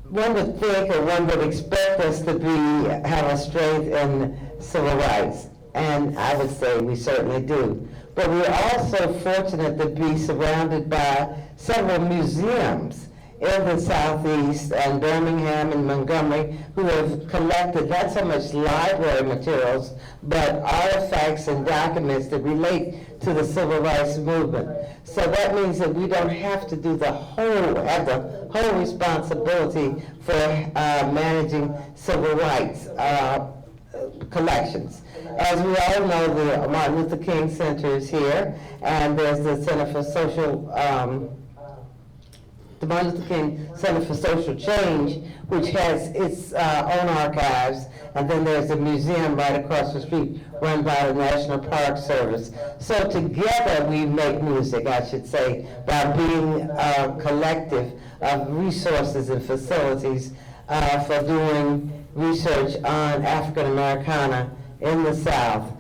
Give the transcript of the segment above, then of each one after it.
one would think or one would expect us to have a strength in civil rights, and I would say we certainly do. But we're also fortunate to be surrounded by several museums in the Southeast and Birmingham and Montgomery who have collected not so much library materials, but artifacts and documents that relate to the civil rights movement. So that means that we don't have to have the whole responsibility for managing civil rights collections. As we all know, the Martin Luther King Center is here, and there's the Center for Social the Martin Luther King Center for Social Change, which has its own archives, and then there's a museum right across the street run by the National Park Service. So together we make music, I should say, by being a collective of resources and facilities for doing research on African Americana in the South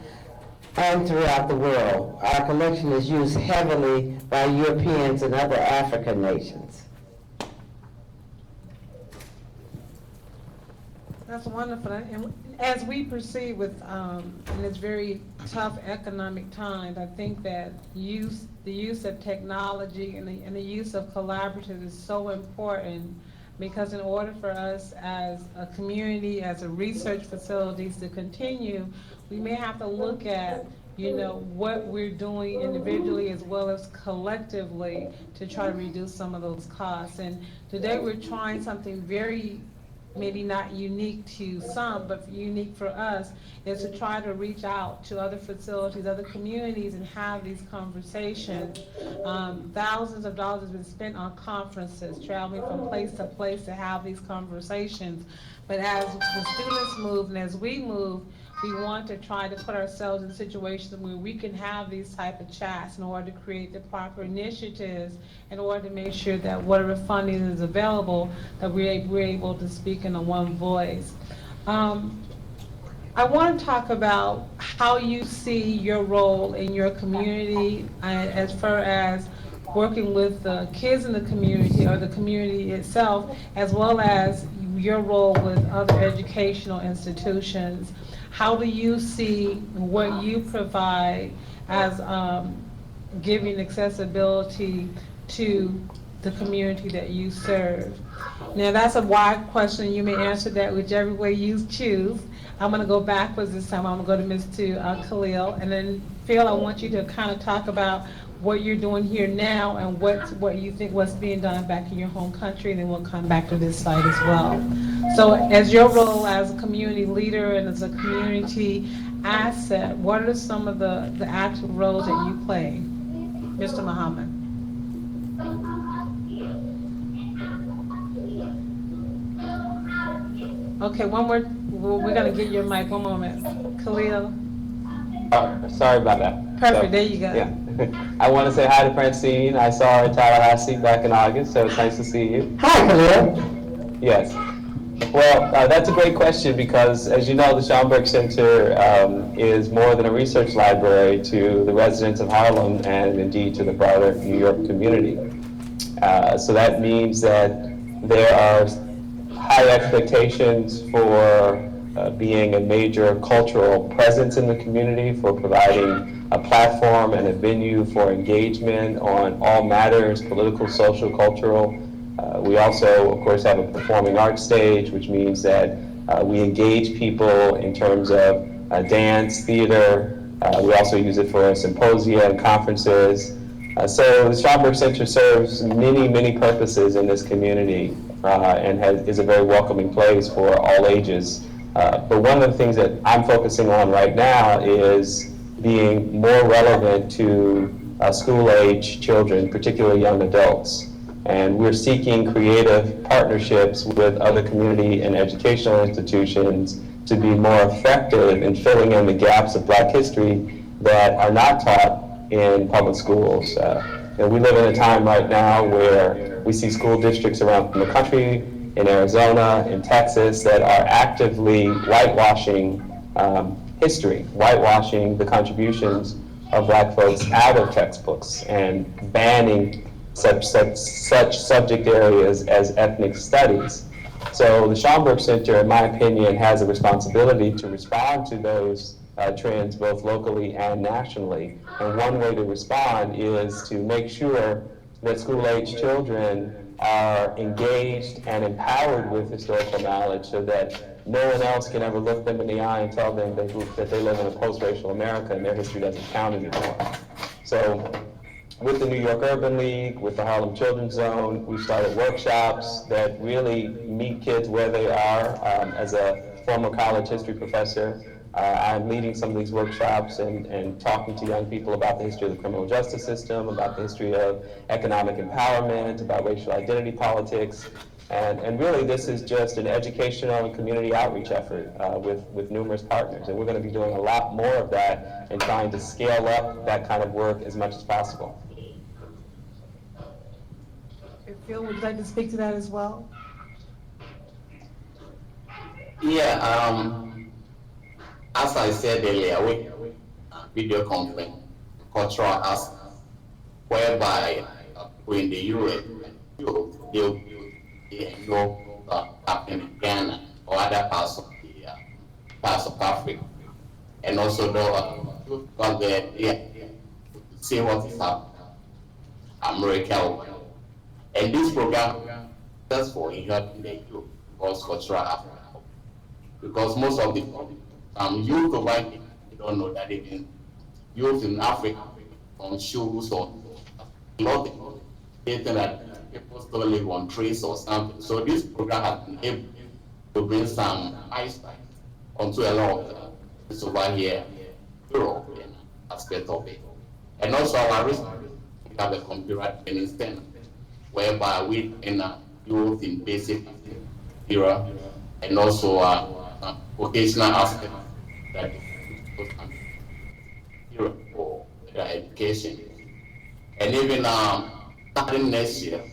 and throughout the world. Our collection is used heavily by Europeans and other African nations. That's wonderful. And as we proceed with, in this very tough economic times, I think that the use of technology and the use of collaborative is so important, because in order for us as a community, as a research facilities to continue, we may have to look at what we're doing individually as well as collectively to try to reduce some of those costs. And today we're trying something very, maybe not unique to some, but unique for us, is to try to reach out to other facilities, other communities, and have these conversations. Thousands of dollars has been spent on conferences, traveling from place to place to have these conversations. But as the students move and as we move, we want to try to put ourselves in situations where we can have these type of chats in order to create the proper initiatives, in order to make sure that whatever funding is available, that we're able to speak in a one voice. I want to talk about how you see your role in your community as far as working with the kids in the community or the community itself, as well as your role with other educational institutions. How do you see what you provide as giving accessibility to the community that you serve? Now that's a wide question. You may answer that whichever way you choose. I'm going to go backwards this time. I'm going to go to Mr. Khalil, and then Phil, I want you to kind of talk about what you're doing here now and what you think what's being done back in your home country, and then we'll come back to this side as well. So as your role as a community leader and as a community asset, what are some of the active roles that you play? Mr. Muhammad. Okay, we're going to get your mic, one moment. Khalil. Sorry about that. Perfect, there you go. Yeah. I want to say hi to Francine. I saw her in Tallahassee back in August, so it's nice to see you. Hi, Khalil. Yes. Well, that's a great question, because as you know, the Schomburg Center is more than a research library to the residents of Harlem and indeed to the broader New York community. So that means that there are high expectations for being a major cultural presence in the community, for providing a platform and a venue for engagement on all matters, political, social, cultural. We also, of course, have a performing arts stage, which means that we engage people in terms of dance, theater. We also use it for symposia and conferences. So the Schomburg Center serves many, many purposes in this community and is a very welcoming place for all ages. But one of the things that I'm focusing on right now is being more relevant to school-age children, particularly young adults. And we're seeking creative partnerships with other community and educational institutions to be more effective in filling in the gaps of Black history that are not taught in public schools. And we live in a time right now where we see school districts around the country, in Arizona, in Texas, that are actively whitewashing history, whitewashing the contributions of Black folks out of textbooks and banning such subject areas as ethnic studies. So the Schomburg Center, in my opinion, has a responsibility to respond to those trends both locally and nationally. And one way to respond is to make sure that school-age children are engaged and empowered with historical knowledge so that no one else can ever look them in the eye and tell them that they live in a post-racial America and their history doesn't count anymore. So with the New York Urban League, with the Harlem Children's Zone, we've started workshops that really meet kids where they are. As a former college history professor, I'm leading some of these workshops and talking to young people about the history of the criminal justice system, about the history of economic empowerment, about racial identity politics. And really, this is just an educational and community outreach effort with numerous partners. And we're going to be doing a lot more of that and trying to scale up that kind of work as much as possible. Phil, would you like to speak to that as well? Yeah, as I said earlier, we video conference cultural aspect, whereby people in the Europe, they'll happen in Ghana or other parts of Africa, and also see what is happening America. And this program is successful in helping the youth because cultural Africa. Because most of the youth over here, they don't know that even youth in Africa on shoes or clothing, they think that people still live on trees or something. So this program has been able to bring some eyesight onto a lot of this over here, Europe, aspect of it. And also our research, we have a computer training center, whereby we in youth in basic era and also vocational aspect that for their education. And even starting next year,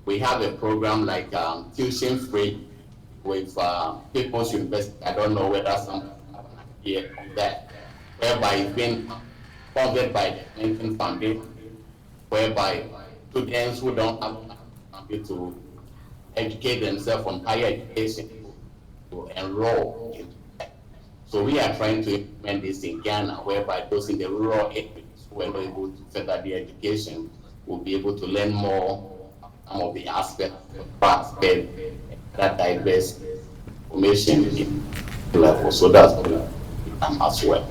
we have a program like tuition free with People's University. I don't know whether some here that, whereby it's been funded by the Lincoln Foundation, whereby students who don't have to educate themselves on higher education to enroll in that. So we are trying to implement this in Ghana, whereby those in the rural areas who are not able to further their education will be able to learn more some of the aspects of that diverse information in level. So that's as well.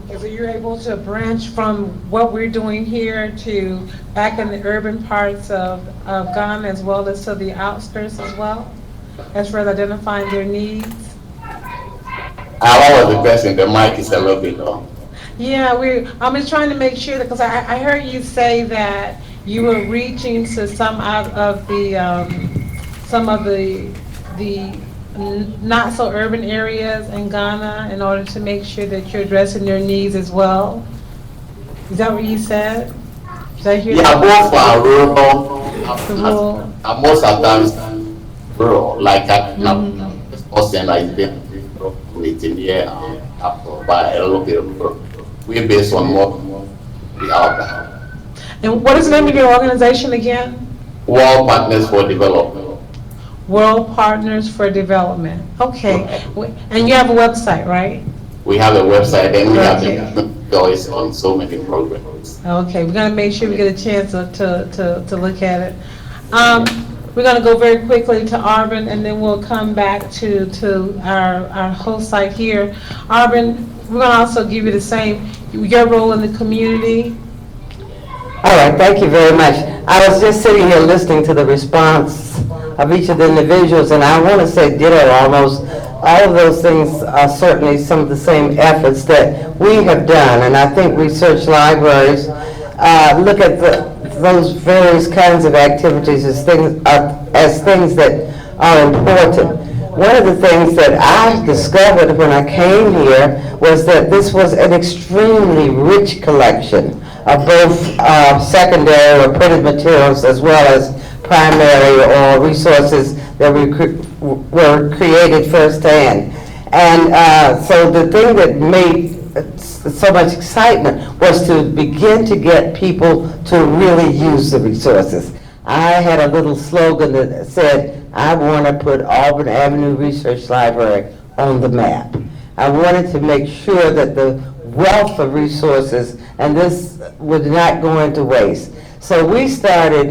Okay, so you're able to branch from what we're doing here to back in the urban parts of Ghana as well as to the outskirts as well, as far as identifying their needs? What was the question? The mic is a little bit low. Yeah, I'm just trying to make sure that, because I heard you say that you were reaching to some of the not so urban areas in Ghana in order to make sure that you're addressing their needs as well. Is that what you said? Did I hear that? Both are rural. Rural. Most of the times rural, like this person I did meeting here by a little bit of rural. We're based on what we are. And what is the name of your organization again? World Partners for Development. World Partners for Development. Okay. And you have a website, right? We have a website and we have choice on so many programs. Okay, we're gonna make sure we get a chance to look at it. We're gonna go very quickly to Arvin and then we'll come back to our host site here. Arvin, we're gonna also give you the same, your role in the community. All right, thank you very much. I was just sitting here listening to the response of each of the individuals, and I want to say ditto almost. All of those things are certainly some of the same efforts that we have done, and I think research libraries look at those various kinds of activities as things that are important. One of the things that I discovered when I came here was that this was an extremely rich collection of both secondary or printed materials as well as primary or resources that were created firsthand. And so the thing that made so much excitement was to begin to get people to really use the resources. I had a little slogan that said, I want to put Auburn Avenue Research Library on the map. I wanted to make sure that the wealth of resources, and this would not go into waste. So we started,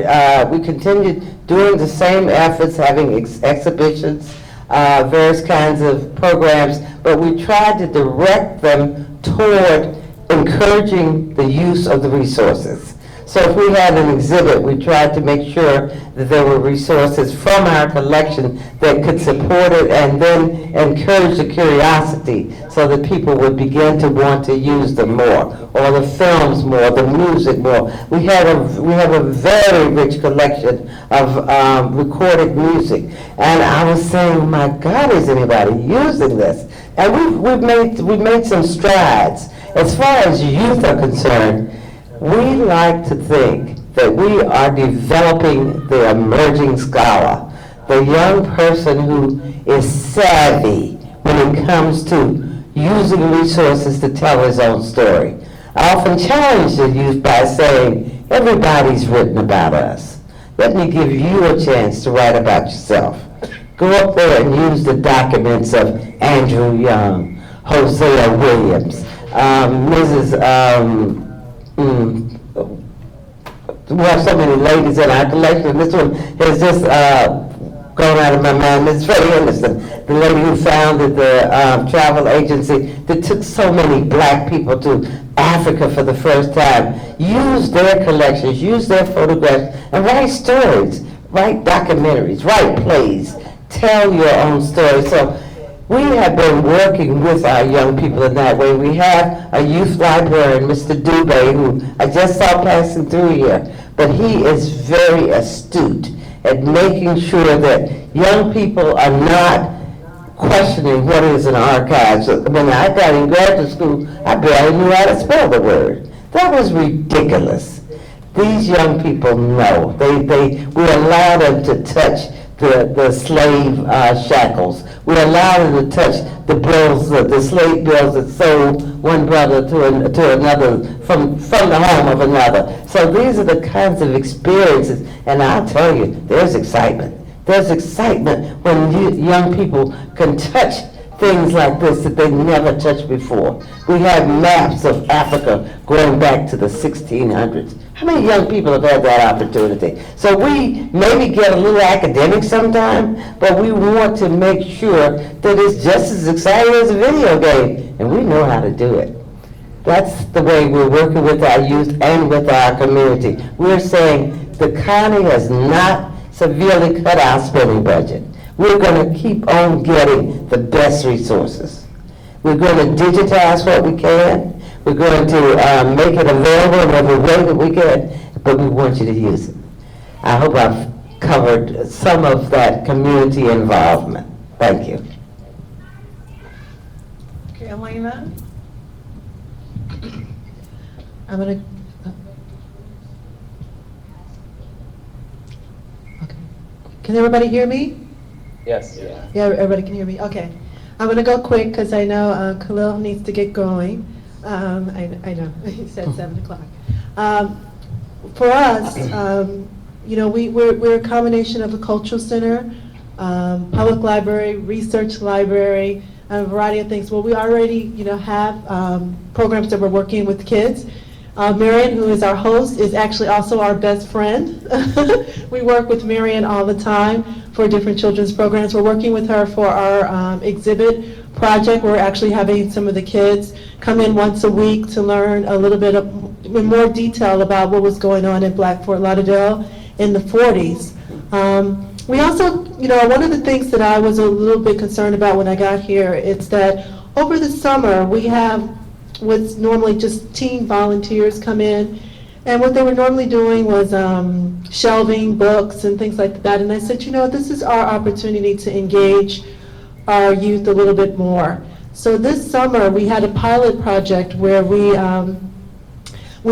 we continued doing the same efforts, having exhibitions, various kinds of programs, but we tried to direct them toward encouraging the use of the resources. So if we had an exhibit, we tried to make sure that there were resources from our collection that could support it and then encourage the curiosity so that people would begin to want to use them more, or the films more, the music more. We have a very rich collection of recorded music. And I was saying, my God, is anybody using this? And we've made some strides. As far as youth are concerned, we like to think that we are developing the emerging scholar, the young person who is savvy when it comes to using resources to tell his own story. I often challenge the youth by saying, everybody's written about us. Let me give you a chance to write about yourself. Go up there and use the documents of Andrew Young, Hosea Williams, we have so many ladies in our collection. This one has just gone out of my mind. It's very interesting. The lady who founded the travel agency that took so many black people to Africa for the first time. Use their collections, use their photographs, and write stories, write documentaries, write plays, tell your own story. So we have been working with our young people in that way. We have a youth librarian, Mr. Dubé, who I just saw passing through here, but he is very astute at making sure that young people are not questioning what is an archive. So when I got in graduate school, I barely knew how to spell the word. That was ridiculous. These young people know. We allow them to touch the slave shackles. We allow them to touch the bills, the slave bills that sold one brother to another from the home of another. So these are the kinds of experiences, and I'll tell you, there's excitement. There's excitement when young people can touch things like this that they never touched before. We have maps of Africa going back to the 1600s. How many young people have had that opportunity? So we maybe get a little academic sometime, but we want to make sure that it's just as exciting as a video game, and we know how to do it. That's the way we're working with our youth and with our community. We're saying the county has not severely cut our spending budget. We're going to keep on getting the best resources. We're going to digitize what we can. We're going to make it available in every way that we can, but we want you to use it. I hope I've covered some of that community involvement. Thank you. Okay, Elena? I'm going to... Okay. Can everybody hear me? Yes. Yeah, everybody can hear me. Okay. I'm going to go quick because I know Khalil needs to get going. I know, he said 7 o'clock. For us, you know, we're a combination of a cultural center, public library, research library, and a variety of things. Well, we already, you know, have programs that we're working with kids. Marion, who is our host, is actually also our best friend. We work with Marion all the time for different children's programs. We're working with her for our exhibit project. We're actually having some of the kids come in once a week to learn a little bit in more detail about what was going on in Black Fort Lauderdale in the 40s. We also, you know, one of the things that I was a little bit concerned about when I got here is that over the summer we have what's normally just teen volunteers come in, and what they were normally doing was shelving books and things like that. And I said, you know, this is our opportunity to engage our youth a little bit more. So this summer we had a pilot project where we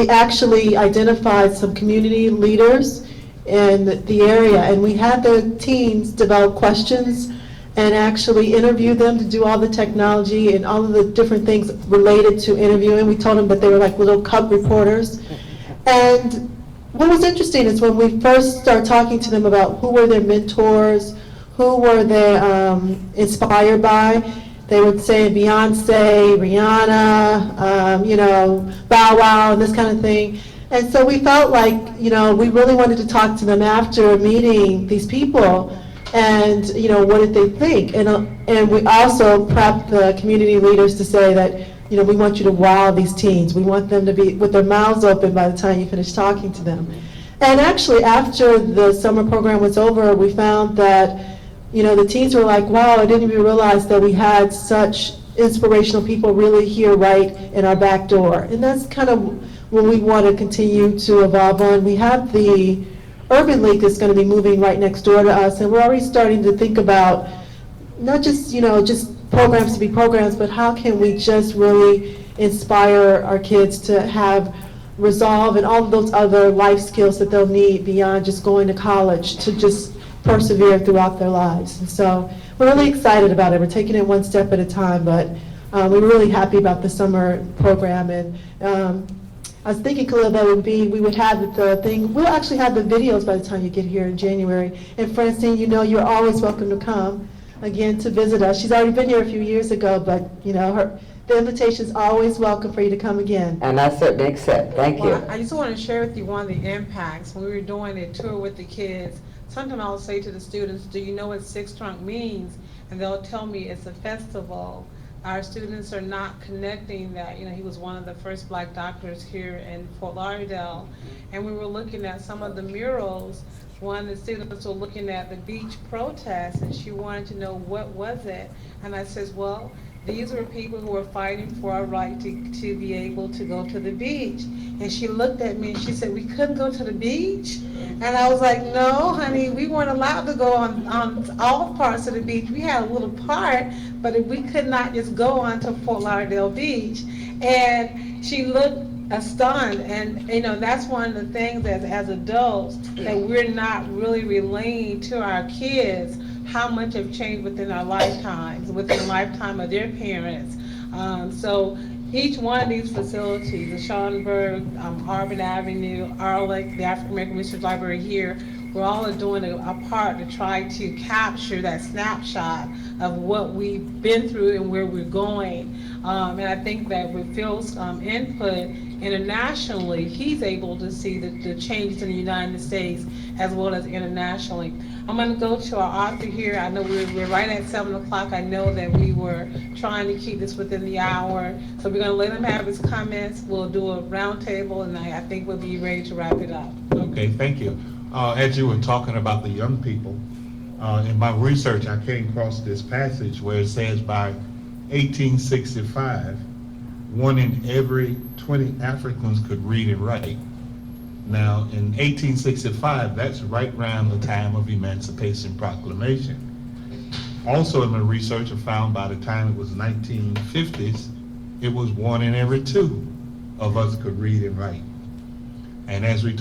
actually identified some community leaders in the area, and we had the teens develop questions and actually interview them to do all the technology and all of the different things related to interviewing. We told them that they were like little cub reporters. And what was interesting is when we first started talking to them about who were their mentors, who were they inspired by. They would say Beyonce, Rihanna, Bow Wow, and this kind of thing. And so we felt like, we really wanted to talk to them after meeting these people and, what did they think? And we also prepped the community leaders to say that, we want you to wow these teens. We want them to be with their mouths open by the time you finish talking to them. And actually, after the summer program was over, we found that, the teens were like, wow, I didn't even realize that we had such inspirational people really here right in our back door. And that's kind of what we want to continue to evolve on. We have the Urban League that's going to be moving right next door to us, and we're already starting to think about not just, just programs to be programs, but how can we just really inspire our kids to have resolve and all of those other life skills that they'll need beyond just going to college to just persevere throughout their lives. And so we're really excited about it. We're taking it one step at a time, but we're really happy about the summer program. And I was thinking, Khalil, that we would have the thing, we'll actually have the videos by the time you get here in January. And Francine, you're always welcome to come again to visit us. She's already been here a few years ago, but the invitation is always welcome for you to come again. And I certainly accept. Thank you. Well, I just want to share with you one of the impacts. When we were doing a tour with the kids, sometimes I'll say to the students, do you know what Six Trunk means? And they'll tell me it's a festival. Our students are not connecting that, he was one of the first black doctors here in Fort Lauderdale. And we were looking at some of the murals. One of the students was looking at the beach protest, and she wanted to know what was it. And I says, well, these were people who were fighting for our right to be able to go to the beach. And she looked at me and she said, we couldn't go to the beach? And I was like, no, honey, we weren't allowed to go on all parts of the beach. We had a little part, but we could not just go onto Fort Lauderdale Beach. And she looked stunned. And, that's one of the things as adults that we're not really relaying to our kids how much have changed within our lifetimes, within the lifetime of their parents. So each one of these facilities, the Schauenberg, Arbor Avenue, Arlick, the African American Research Library here, we're all doing a part to try to capture that snapshot of what we've been through and where we're going. And I think that with Phil's input internationally, he's able to see the changes in the United States as well as internationally. I'm going to go to our author here. I know we're right at 7 o'clock. I know that we were trying to keep this within the hour. So we're going to let him have his comments. We'll do a roundtable, and I think we'll be ready to wrap it up. Okay, thank you. As you were talking about the young people, in my research, I came across this passage where it says by 1865, 1 in every 20 Africans could read and write. Now, in 1865, that's right around the time of Emancipation Proclamation. Also in my research, I found by the time it was 1950s, it was 1 in every 2 of us could read and write. And as Phil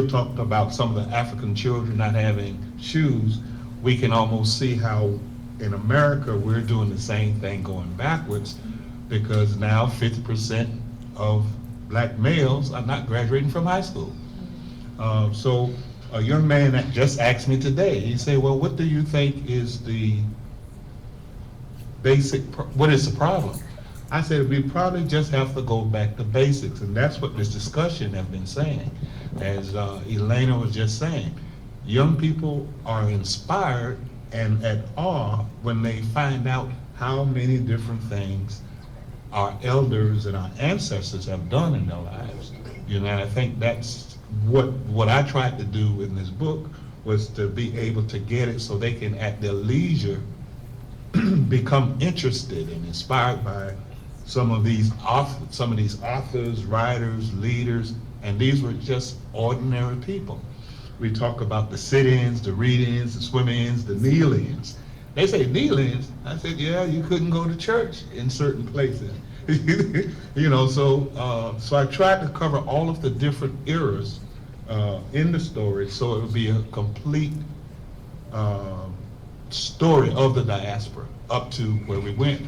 talked about some of the African children not having shoes, we can almost see how in America we're doing the same thing going backwards, because now 50% of black males are not graduating from high school. So a young man that just asked me today, he said, well, what do you think is the what is the problem? I said, we probably just have to go back to basics, and that's what this discussion has been saying. As Elena was just saying, young people are inspired and at awe when they find out how many different things our elders and our ancestors have done in their lives. And I think that's what I tried to do in this book, was to be able to get it so they can at their leisure become interested and inspired by some of these authors, writers, leaders, and these were just ordinary people. We talk about the sit-ins, the read-ins, the swim-ins, the kneel-ins. They say kneel-ins. I said, yeah, you couldn't go to church in certain places. So I tried to cover all of the different eras in the story, so it would be a complete story of the diaspora up to where we went.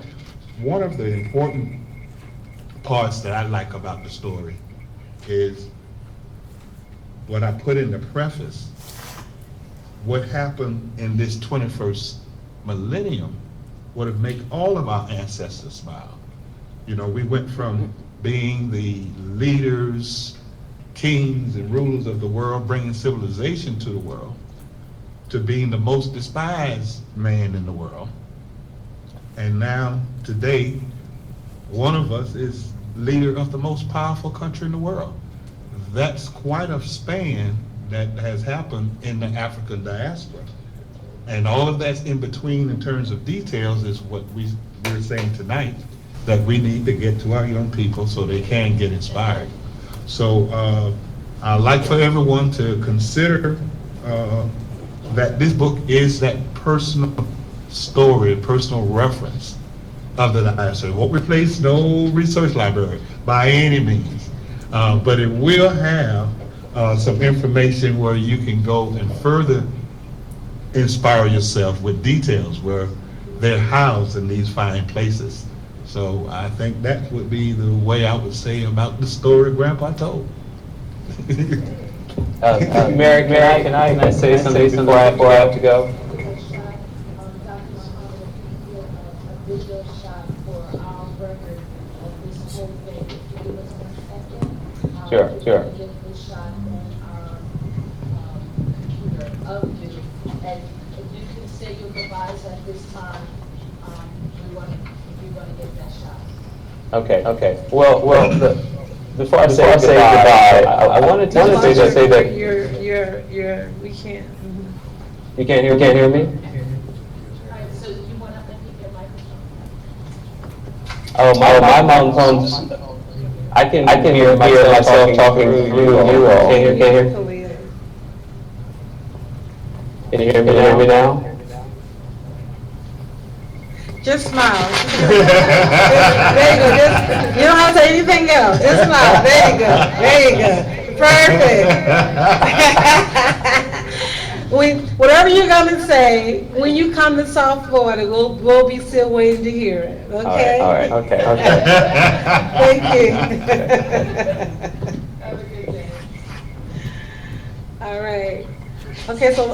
One of the important parts that I like about the story is what I put in the preface what happened in this 21st millennium would have made all of our ancestors smile. You know, we went from being the leaders, kings and rulers of the world, bringing civilization to the world, to being the most despised man in the world. And now, today, one of us is leader of the most powerful country in the world. That's quite a span that has happened in the African diaspora. And all of that's in between in terms of details is what we're saying tonight, that we need to get to our young people so they can get inspired. So I'd like for everyone to consider that this book is that personal story, personal reference of the diaspora. It won't replace no research library by any means, but it will have some information where you can go and further inspire yourself with details where they're housed in these fine places. So I think that would be the way I would say about the story Grandpa told. Mary, can I say something before I have to go? Visual shot for our record of this whole thing. If you give us 1 second. Sure. Get this shot on our computer of you. And if you can say your goodbyes at this time, if you want to get that shot. Okay. Well, before I say goodbye, I wanted to say that We can't. you can't hear me. All right, so you want to unmute your microphone? Oh, my microphone's. I can hear myself talking through you all. Can you hear? Can you hear me now? Just smile. There you go. You don't have to say anything else. Just smile. There you go. Perfect. Whatever you're gonna say, when you come to South Florida, we'll be still waiting to hear it. Okay. All right. Okay. Thank you. Have a good day. All right. Okay, so,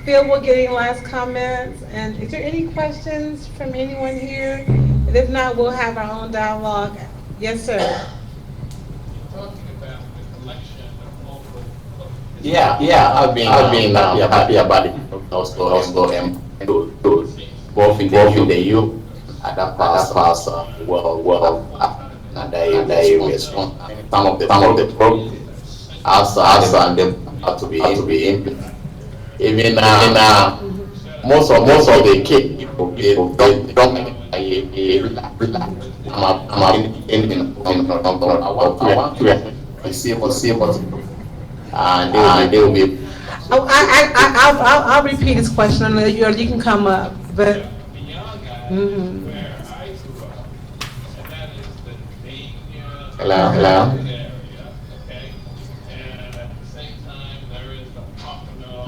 Phil, we're getting last comments, and is there any questions from anyone here? And if not, we'll have our own dialogue. Yes, sir. Talking about the collection of all the Yeah, I've been happy about it. Also, both in the youth, other parts well, and they some of the programs also and them have to be implemented. Even most of the kids people don't I want to see what and they will be. I'll repeat this question, and you can come up, but. Mhm. where I grew up, and that is the being Hello. area, okay? And at the same time, there is the Pocono,